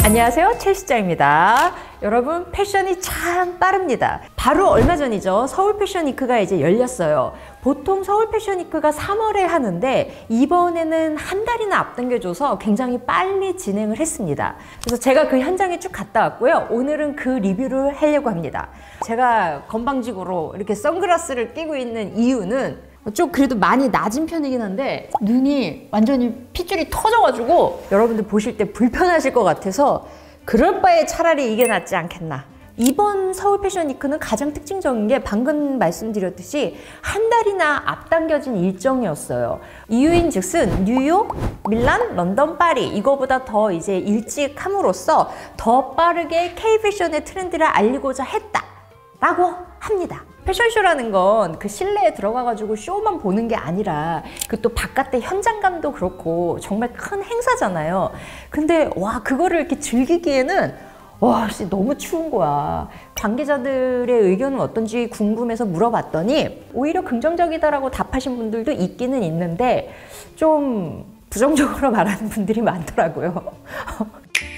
안녕하세요, 최 실장입니다. 여러분, 패션이 참 빠릅니다. 바로 얼마 전이죠. 서울 패션위크가 이제 열렸어요. 보통 서울 패션위크가 3월에 하는데 이번에는 한 달이나 앞당겨줘서 굉장히 빨리 진행을 했습니다. 그래서 제가 그 현장에 쭉 갔다 왔고요. 오늘은 그 리뷰를 하려고 합니다. 제가 건방지고로 이렇게 선글라스를 끼고 있는 이유는 좀 그래도 많이 낮은 편이긴 한데 눈이 완전히 핏줄이 터져가지고 여러분들 보실 때 불편하실 것 같아서 그럴 바에 차라리 이게 낫지 않겠나. 이번 서울 패션위크는 가장 특징적인 게 방금 말씀드렸듯이 한 달이나 앞당겨진 일정이었어요. 이유인즉슨 뉴욕, 밀란, 런던, 파리 이거보다 더 이제 일찍 함으로써 더 빠르게 K-패션의 트렌드를 알리고자 했다라고 합니다. 패션쇼라는 건 그 실내에 들어가가지고 쇼만 보는 게 아니라 그 또 바깥의 현장감도 그렇고 정말 큰 행사잖아요. 근데 와, 그거를 이렇게 즐기기에는 와, 진짜 너무 추운 거야. 관계자들의 의견은 어떤지 궁금해서 물어봤더니 오히려 긍정적이다라고 답하신 분들도 있기는 있는데 좀 부정적으로 말하는 분들이 많더라고요.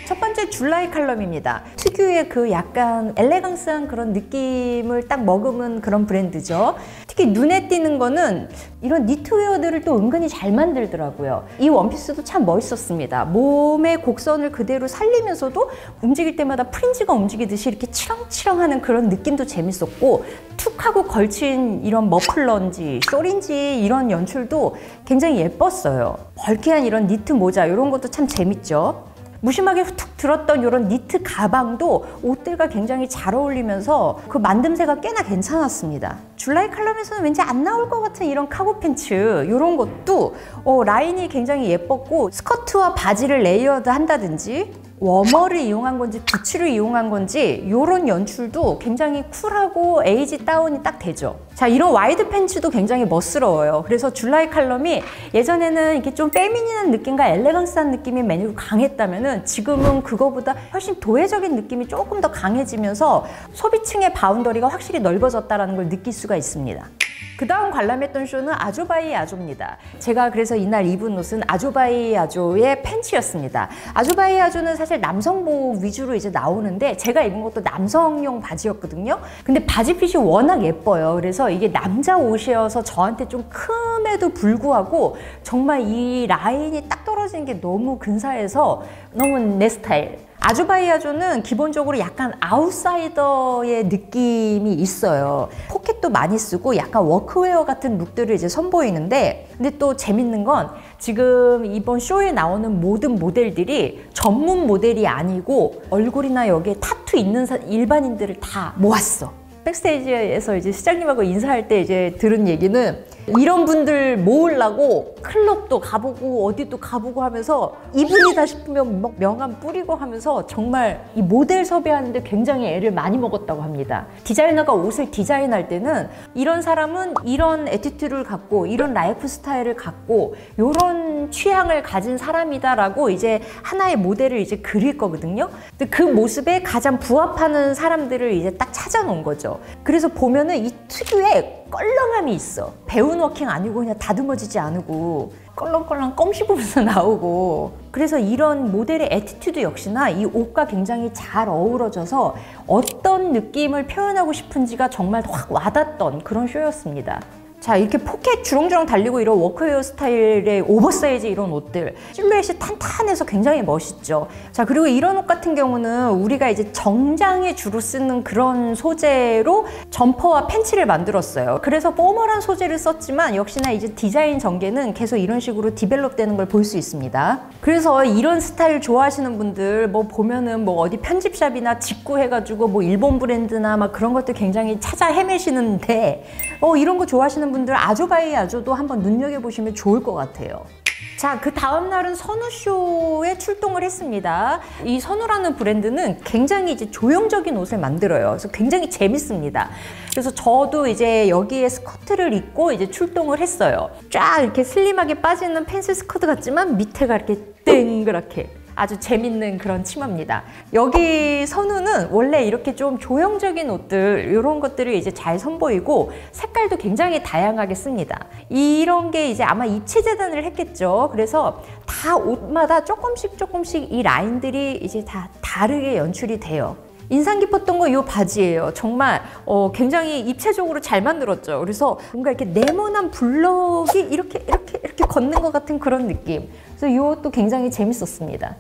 첫 번째 줄라이 칼럼입니다. 특유의 그 약간 엘레강스한 그런 느낌을 딱 머금은 그런 브랜드죠. 특히 눈에 띄는 거는 이런 니트웨어들을 또 은근히 잘 만들더라고요. 이 원피스도 참 멋있었습니다. 몸의 곡선을 그대로 살리면서도 움직일 때마다 프린지가 움직이듯이 이렇게 치렁치렁하는 그런 느낌도 재밌었고 툭 하고 걸친 이런 머플러인지 숄인지 이런 연출도 굉장히 예뻤어요. 벌쾌한 이런 니트 모자 이런 것도 참 재밌죠. 무심하게 툭 들었던 이런 니트 가방도 옷들과 굉장히 잘 어울리면서 그 만듦새가 꽤나 괜찮았습니다. 줄라이 칼럼에서는 왠지 안 나올 것 같은 이런 카고 팬츠 이런 것도 라인이 굉장히 예뻤고 스커트와 바지를 레이어드 한다든지 워머를 이용한 건지 부츠를 이용한 건지 이런 연출도 굉장히 쿨하고 에이지 다운이 딱 되죠. 자, 이런 와이드 팬츠도 굉장히 멋스러워요. 그래서 줄라이 칼럼이 예전에는 이렇게 좀 페미닌한 느낌과 엘레강스한 느낌이 메뉴로 강했다면은 지금은 그거보다 훨씬 도회적인 느낌이 조금 더 강해지면서 소비층의 바운더리가 확실히 넓어졌다는 걸 느낄 수가 있습니다. 그 다음 관람했던 쇼는 아조바이 아조입니다. 제가 그래서 이날 입은 옷은 아조바이 아조의 팬츠였습니다. 아조바이 아조는 사실 남성복 위주로 이제 나오는데 제가 입은 것도 남성용 바지였거든요. 근데 바지핏이 워낙 예뻐요. 그래서 이게 남자 옷이어서 저한테 좀 큼에도 불구하고 정말 이 라인이 딱 떨어지는 게 너무 근사해서 너무 내 스타일. 아조바이 아조는 기본적으로 약간 아웃사이더의 느낌이 있어요. 포켓도 많이 쓰고 약간 워크웨어 같은 룩들을 이제 선보이는데 근데 또 재밌는 건 지금 이번 쇼에 나오는 모든 모델들이 전문 모델이 아니고 얼굴이나 여기에 타투 있는 일반인들을 다 모았어. 백스테이지에서 이제 시장님하고 인사할 때 이제 들은 얘기는 이런 분들 모으려고 클럽도 가보고 어디도 가보고 하면서 이분이다 싶으면 막 명함 뿌리고 하면서 정말 이 모델 섭외하는데 굉장히 애를 많이 먹었다고 합니다. 디자이너가 옷을 디자인할 때는 이런 사람은 이런 애티튜드를 갖고 이런 라이프 스타일을 갖고 이런 취향을 가진 사람이다라고 이제 하나의 모델을 이제 그릴 거거든요. 근데 그 모습에 가장 부합하는 사람들을 이제 딱 찾아놓은 거죠. 그래서 보면은 이 특유의 껄렁함이 있어. 배운 워킹 아니고 그냥 다듬어지지 않고 껄렁껄렁 껌 씹으면서 나오고 그래서 이런 모델의 애티튜드 역시나 이 옷과 굉장히 잘 어우러져서 어떤 느낌을 표현하고 싶은지가 정말 확 와닿던 그런 쇼였습니다. 자, 이렇게 포켓 주렁주렁 달리고 이런 워크웨어 스타일의 오버사이즈 이런 옷들 실루엣이 탄탄해서 굉장히 멋있죠. 자, 그리고 이런 옷 같은 경우는 우리가 이제 정장에 주로 쓰는 그런 소재로 점퍼와 팬츠를 만들었어요. 그래서 포멀한 소재를 썼지만 역시나 이제 디자인 전개는 계속 이런 식으로 디벨롭 되는 걸 볼 수 있습니다. 그래서 이런 스타일 좋아하시는 분들 뭐 보면은 뭐 어디 편집샵이나 직구해가지고 뭐 일본 브랜드나 막 그런 것들 굉장히 찾아 헤매시는데 이런 거 좋아하시는 분들 아조바이 아조도 한번 눈여겨보시면 좋을 것 같아요. 자, 그 다음 날은 선우쇼에 출동을 했습니다. 이 선우라는 브랜드는 굉장히 이제 조형적인 옷을 만들어요. 그래서 굉장히 재밌습니다. 그래서 저도 이제 여기에 스커트를 입고 이제 출동을 했어요. 쫙 이렇게 슬림하게 빠지는 팬츠 스커트 같지만 밑에가 이렇게 땡그랗게 아주 재밌는 그런 치마입니다. 여기 선우는 원래 이렇게 좀 조형적인 옷들 이런 것들을 이제 잘 선보이고 색깔도 굉장히 다양하게 씁니다. 이런 게 이제 아마 입체 재단을 했겠죠. 그래서 다 옷마다 조금씩 이 라인들이 이제 다 다르게 연출이 돼요. 인상 깊었던 거 이 바지예요. 정말 굉장히 입체적으로 잘 만들었죠. 그래서 뭔가 이렇게 네모난 블럭이 이렇게 걷는 것 같은 그런 느낌. 그래서 이 옷도 굉장히 재밌었습니다.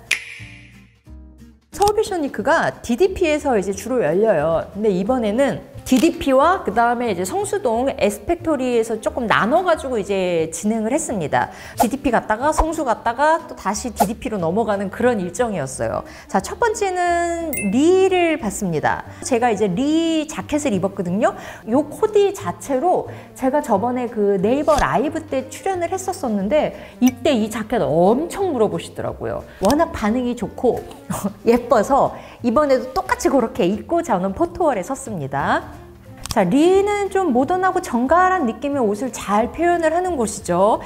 서울 패션 위크가 DDP에서 이제 주로 열려요. 근데 이번에는 DDP와 그 다음에 이제 성수동 에스팩토리에서 조금 나눠가지고 이제 진행을 했습니다. DDP 갔다가 성수 갔다가 또 다시 DDP로 넘어가는 그런 일정이었어요. 자, 첫 번째는 리를 봤습니다. 제가 이제 리 자켓을 입었거든요. 요 코디 자체로 제가 저번에 그 네이버 라이브 때 출연을 했었었는데 이때 이 자켓 엄청 물어보시더라고요. 워낙 반응이 좋고 예뻐서 이번에도 똑같이 그렇게 입고 저는 포토월에 섰습니다. 자, 리는 좀 모던하고 정갈한 느낌의 옷을 잘 표현을 하는 곳이죠.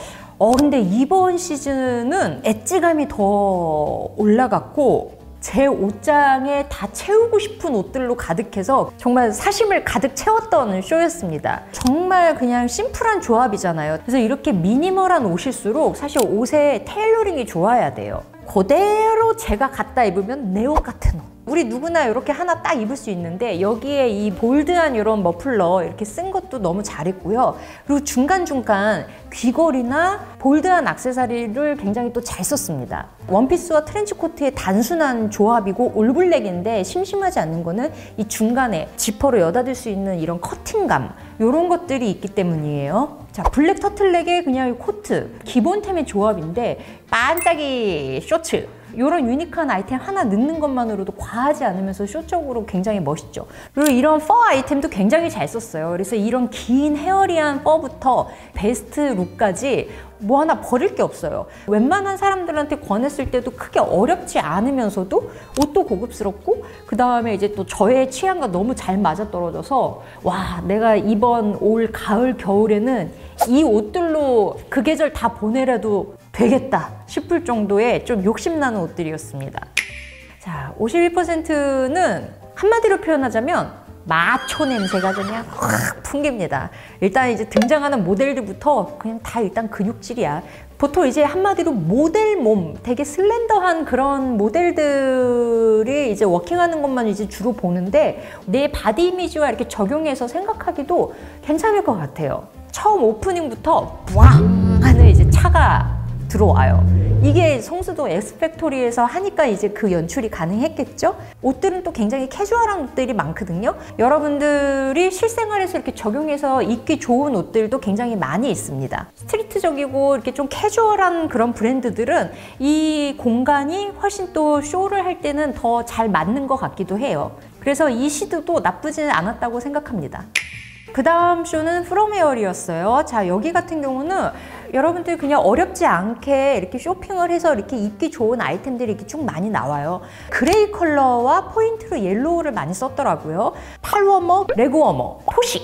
근데 이번 시즌은 엣지감이 더 올라갔고 제 옷장에 다 채우고 싶은 옷들로 가득해서 정말 사심을 가득 채웠던 쇼였습니다. 정말 그냥 심플한 조합이잖아요. 그래서 이렇게 미니멀한 옷일수록 사실 옷의 테일러링이 좋아야 돼요. 그대로 제가 갖다 입으면 내 옷 같은 옷. 우리 누구나 이렇게 하나 딱 입을 수 있는데 여기에 이 볼드한 이런 머플러 이렇게 쓴 것도 너무 잘했고요. 그리고 중간중간 귀걸이나 볼드한 액세서리를 굉장히 또 잘 썼습니다. 원피스와 트렌치코트의 단순한 조합이고 올블랙인데 심심하지 않는 거는 이 중간에 지퍼로 여닫을 수 있는 이런 커팅감 이런 것들이 있기 때문이에요. 자, 블랙 터틀넥에 그냥 코트 기본템의 조합인데 반짝이 쇼츠 이런 유니크한 아이템 하나 넣는 것만으로도 과하지 않으면서 쇼적으로 굉장히 멋있죠. 그리고 이런 퍼 아이템도 굉장히 잘 썼어요. 그래서 이런 긴 헤어리한 퍼부터 베스트 룩까지 뭐 하나 버릴 게 없어요. 웬만한 사람들한테 권했을 때도 크게 어렵지 않으면서도 옷도 고급스럽고 그 다음에 이제 또 저의 취향과 너무 잘 맞아떨어져서 와, 내가 이번 올 가을 겨울에는 이 옷들로 그 계절 다 보내려도 되겠다 싶을 정도의 좀 욕심나는 옷들이었습니다. 자, 51%는 한마디로 표현하자면 마초 냄새가 그냥 확 풍깁니다. 일단 이제 등장하는 모델들부터 그냥 다 일단 근육질이야. 보통 이제 한마디로 모델 몸, 되게 슬렌더한 그런 모델들이 이제 워킹하는 것만 이제 주로 보는데 내 바디 이미지와 이렇게 적용해서 생각하기도 괜찮을 것 같아요. 처음 오프닝부터 부앙 하는 이제 차가 들어와요. 이게 성수동 엑스팩토리에서 하니까 이제 그 연출이 가능했겠죠? 옷들은 또 굉장히 캐주얼한 옷들이 많거든요. 여러분들이 실생활에서 이렇게 적용해서 입기 좋은 옷들도 굉장히 많이 있습니다. 스트리트적이고 이렇게 좀 캐주얼한 그런 브랜드들은 이 공간이 훨씬 또 쇼를 할 때는 더 잘 맞는 것 같기도 해요. 그래서 이 시드도 나쁘지는 않았다고 생각합니다. 그 다음 쇼는 프롬웨어리였어요. 자, 여기 같은 경우는 여러분들 그냥 어렵지 않게 이렇게 쇼핑을 해서 이렇게 입기 좋은 아이템들이 이렇게 쭉 많이 나와요. 그레이 컬러와 포인트로 옐로우를 많이 썼더라고요. 팔워머, 레그워머, 토시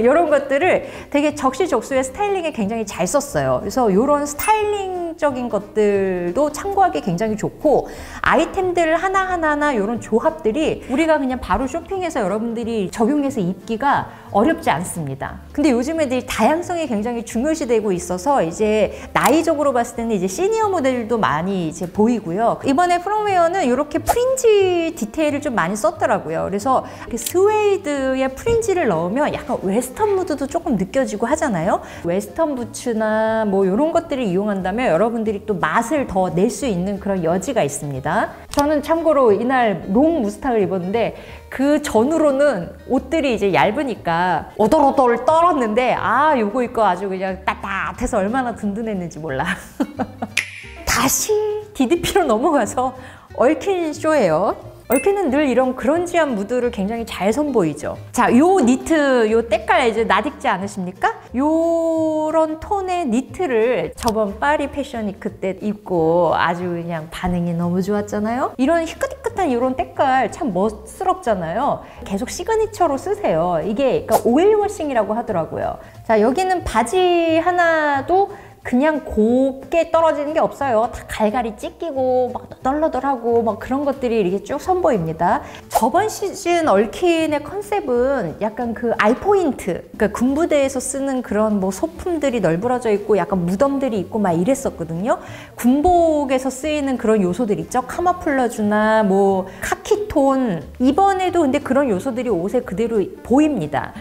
이런 것들을 되게 적시적소의 스타일링에 굉장히 잘 썼어요. 그래서 이런 스타일링적인 것들도 참고하기 굉장히 좋고 아이템들 하나하나 이런 조합들이 우리가 그냥 바로 쇼핑해서 여러분들이 적용해서 입기가 어렵지 않습니다. 근데 요즘 애들이 다양성이 굉장히 중요시되고 있어서 이제 나이적으로 봤을 때는 이제 시니어 모델도 많이 이제 보이고요. 이번에 프롬웨어는 이렇게 프린지 디테일을 좀 많이 썼더라고요. 그래서 스웨이드의 프린지를 넣으면 약간 웨스턴 무드도 조금 느껴지고 하잖아요. 웨스턴 부츠나 뭐 이런 것들을 이용한다면 여러분들이 또 맛을 더 낼 수 있는 그런 여지가 있습니다. 저는 참고로 이날 롱 무스탕을 입었는데 그 전후로는 옷들이 이제 얇으니까 오돌오돌 떨었는데 아, 요거 입고 아주 그냥 따뜻해서 얼마나 든든했는지 몰라. 다시 DDP로 넘어가서 얼킨 쇼예요. 얼킨은 늘 이런 그런지한 무드를 굉장히 잘 선보이죠. 자, 요 니트, 요 때깔 이제 낯익지 않으십니까? 요런 톤의 니트를 저번 파리 패션 위크 때 입고 아주 그냥 반응이 너무 좋았잖아요. 이런 희끗희끗한 이런 때깔 참 멋스럽잖아요. 계속 시그니처로 쓰세요. 이게 그러니까 오일 워싱이라고 하더라고요. 자, 여기는 바지 하나도 그냥 곱게 떨어지는 게 없어요. 다 갈갈이 찢기고 막 너덜너덜하고 막 그런 것들이 이렇게 쭉 선보입니다. 저번 시즌 얼킨의 컨셉은 약간 그 아이포인트, 그러니까 군부대에서 쓰는 그런 뭐 소품들이 널브러져 있고 약간 무덤들이 있고 막 이랬었거든요. 군복에서 쓰이는 그런 요소들 있죠. 카모플러주나 뭐 카키톤. 이번에도 근데 그런 요소들이 옷에 그대로 보입니다.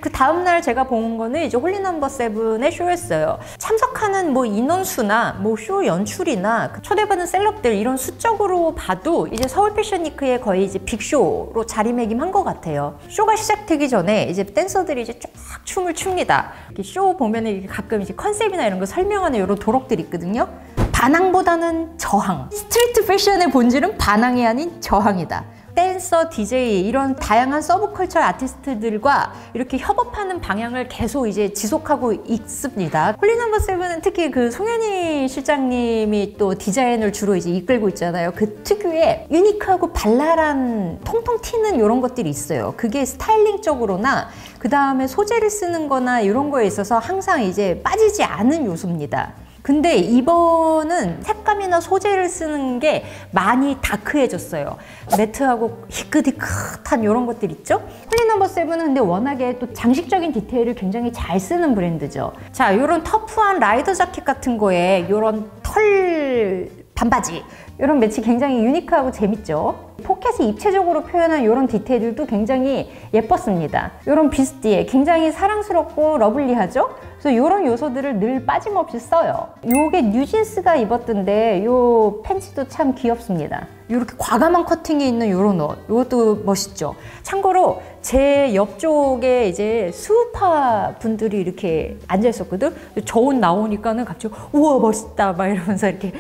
그 다음날 제가 본 거는 이제 홀리 넘버 7의 쇼였어요. 참석하는 뭐 인원수나 뭐 쇼 연출이나 그 초대받은 셀럽들 이런 수적으로 봐도 이제 서울 패션위크의 거의 이제 빅쇼로 자리매김한 것 같아요. 쇼가 시작되기 전에 이제 댄서들이 이제 쫙 춤을 춥니다. 이렇게 쇼 보면은 가끔 이제 컨셉이나 이런 거 설명하는 이런 도록들이 있거든요. 반항보다는 저항. 스트리트 패션의 본질은 반항이 아닌 저항이다. 댄서, DJ 이런 다양한 서브컬처 아티스트들과 이렇게 협업하는 방향을 계속 이제 지속하고 있습니다. 홀리 넘버 7은 특히 그 송현희 실장님이 또 디자인을 주로 이제 이끌고 있잖아요. 그 특유의 유니크하고 발랄한 통통 튀는 이런 것들이 있어요. 그게 스타일링적으로나 그 다음에 소재를 쓰는 거나 이런 거에 있어서 항상 이제 빠지지 않은 요소입니다. 근데 이번은 색감이나 소재를 쓰는 게 많이 다크해졌어요. 매트하고 희끗희끗한 이런 것들 있죠? 홀리 넘버 7은 근데 워낙에 또 장식적인 디테일을 굉장히 잘 쓰는 브랜드죠. 자, 이런 터프한 라이더 자켓 같은 거에 이런 털 반바지 이런 매치 굉장히 유니크하고 재밌죠. 포켓을 입체적으로 표현한 이런 디테일들도 굉장히 예뻤습니다. 이런 비스티에 굉장히 사랑스럽고 러블리하죠? 그래서 이런 요소들을 늘 빠짐없이 써요. 요게 뉴진스가 입었던데 요 팬츠도 참 귀엽습니다. 이렇게 과감한 커팅이 있는 요런 옷, 이것도 멋있죠. 참고로 제 옆쪽에 이제 수우파 분들이 이렇게 앉아 있었거든. 저 옷 나오니까는 갑자기 우와 멋있다 막 이러면서 이렇게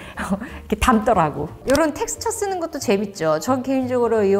담더라고. 이런 텍스처 쓰는 것도 재밌죠. 전 개인적으로 이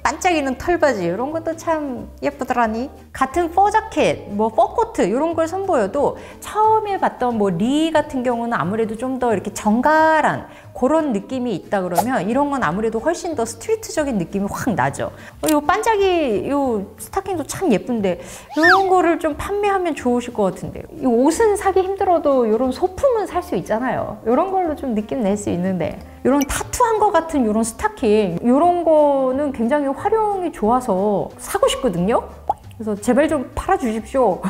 반짝이는 털바지 이런 것도 참 예쁘더라니. 같은 퍼 자켓, 뭐 퍼코트 이런 걸 선보여도 처음에 봤던 뭐 리 같은 경우는 아무래도 좀 더 이렇게 정갈한 그런 느낌이 있다 그러면 이런 건 아무래도 훨씬 더 스트리트적인 느낌이 확 나죠. 요 반짝이 요 스타킹도 참 예쁜데 이런 거를 좀 판매하면 좋으실 것 같은데. 이 옷은 사기 힘들어도 이런 소품은 살 수 있잖아요. 이런 걸로 좀 느낌 낼 수 있는데 이런 타투한 것 같은 이런 스타킹 이런 거는 굉장히 활용이 좋아서 사고 싶거든요. 그래서 제발 좀 팔아주십시오.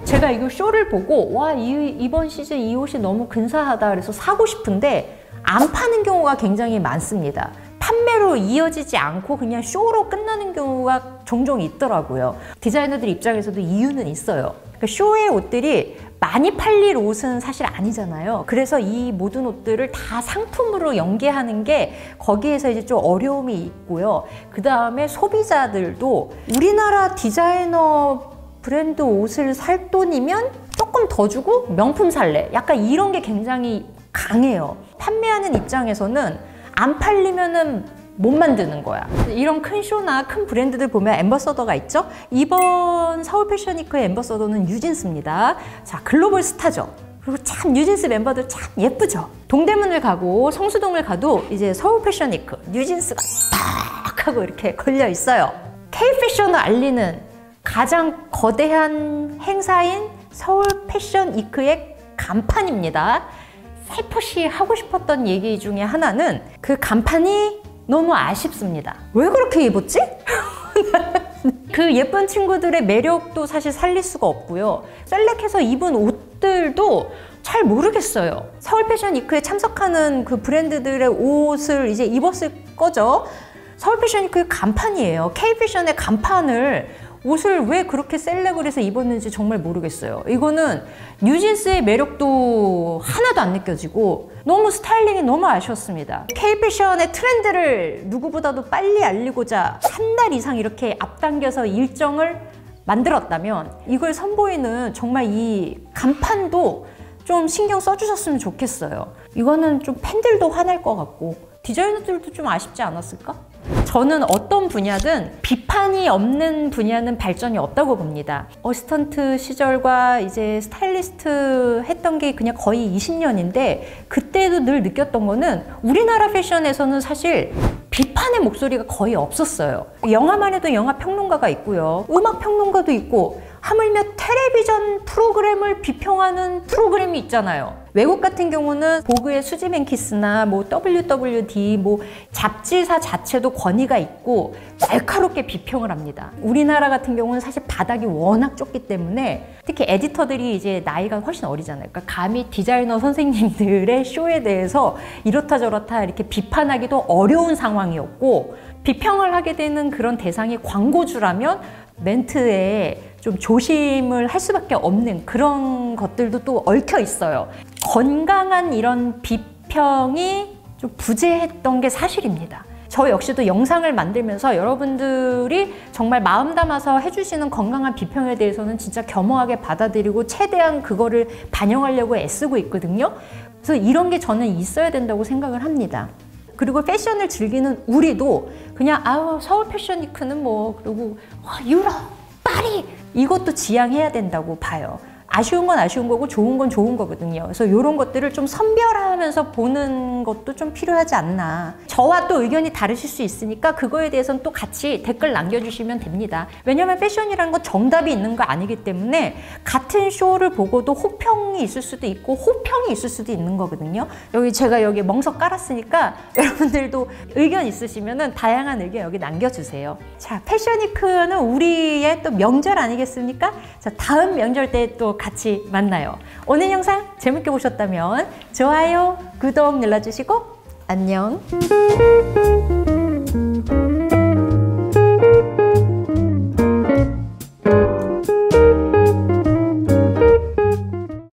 제가 이거 쇼를 보고 와 이번 시즌 이 옷이 너무 근사하다 그래서 사고 싶은데 안 파는 경우가 굉장히 많습니다. 판매로 이어지지 않고 그냥 쇼로 끝나는 경우가 종종 있더라고요. 디자이너들 입장에서도 이유는 있어요. 그러니까 쇼의 옷들이 많이 팔릴 옷은 사실 아니잖아요. 그래서 이 모든 옷들을 다 상품으로 연계하는 게 거기에서 이제 좀 어려움이 있고요. 그 다음에 소비자들도 우리나라 디자이너 브랜드 옷을 살 돈이면 조금 더 주고 명품 살래. 약간 이런 게 굉장히 강해요. 판매하는 입장에서는 안 팔리면은 못 만드는 거야. 이런 큰 쇼나 큰 브랜드들 보면 앰버서더가 있죠? 이번 서울 패션위크의 앰버서더는 뉴진스입니다. 자, 글로벌 스타죠. 그리고 참 뉴진스 멤버들 참 예쁘죠? 동대문을 가고 성수동을 가도 이제 서울 패션위크 뉴진스가 딱 하고 이렇게 걸려 있어요. K-패션을 알리는 가장 거대한 행사인 서울 패션위크의 간판입니다. 살포시 하고 싶었던 얘기 중에 하나는 그 간판이 너무 아쉽습니다. 왜 그렇게 입었지? 그 예쁜 친구들의 매력도 사실 살릴 수가 없고요. 셀렉해서 입은 옷들도 잘 모르겠어요. 서울 패션위크에 참석하는 그 브랜드들의 옷을 이제 입었을 거죠. 서울 패션위크의 간판이에요. K-패션의 간판을 옷을 왜 그렇게 셀렉을 해서 입었는지 정말 모르겠어요. 이거는 뉴진스의 매력도 하나도 안 느껴지고 너무 스타일링이 너무 아쉬웠습니다. K-패션의 트렌드를 누구보다도 빨리 알리고자 한 달 이상 이렇게 앞당겨서 일정을 만들었다면 이걸 선보이는 정말 이 간판도 좀 신경 써주셨으면 좋겠어요. 이거는 좀 팬들도 화날 것 같고 디자이너들도 좀 아쉽지 않았을까? 저는 어떤 분야든 비판이 없는 분야는 발전이 없다고 봅니다. 어시스턴트 시절과 이제 스타일리스트 했던 게 그냥 거의 20년인데 그때도 늘 느꼈던 거는 우리나라 패션에서는 사실 비판의 목소리가 거의 없었어요. 영화만 해도 영화 평론가가 있고요. 음악 평론가도 있고 하물며 텔레비전 프로그램을 비평하는 프로그램이 있잖아요. 외국 같은 경우는 보그의 수지 맨키스나 뭐 WWD 뭐 잡지사 자체도 권위가 있고 날카롭게 비평을 합니다. 우리나라 같은 경우는 사실 바닥이 워낙 좁기 때문에 특히 에디터들이 이제 나이가 훨씬 어리잖아요. 그러니까 감히 디자이너 선생님들의 쇼에 대해서 이렇다 저렇다 이렇게 비판하기도 어려운 상황이었고, 비평을 하게 되는 그런 대상이 광고주라면 멘트에 좀 조심을 할 수밖에 없는 그런 것들도 또 얽혀 있어요. 건강한 이런 비평이 좀 부재했던 게 사실입니다. 저 역시도 영상을 만들면서 여러분들이 정말 마음 담아서 해주시는 건강한 비평에 대해서는 진짜 겸허하게 받아들이고 최대한 그거를 반영하려고 애쓰고 있거든요. 그래서 이런 게 저는 있어야 된다고 생각을 합니다. 그리고 패션을 즐기는 우리도 그냥 아우 서울 패션 위크는 뭐 그리고 유럽, 파리 이것도 지향해야 된다고 봐요. 아쉬운 건 아쉬운 거고 좋은 건 좋은 거거든요. 그래서 이런 것들을 좀 선별하면서 보는 것도 좀 필요하지 않나. 저와 또 의견이 다르실 수 있으니까 그거에 대해서는 또 같이 댓글 남겨주시면 됩니다. 왜냐면 패션이라는 건 정답이 있는 거 아니기 때문에 같은 쇼를 보고도 호평이 있을 수도 있고 호평이 있을 수도 있는 거거든요. 제가 여기 멍석 깔았으니까 여러분들도 의견 있으시면은 다양한 의견 여기 남겨주세요. 자, 패션위크는 우리의 또 명절 아니겠습니까? 자, 다음 명절 때 또 같이 만나요. 오늘 영상 재밌게 보셨다면 좋아요, 구독 눌러주시고 안녕.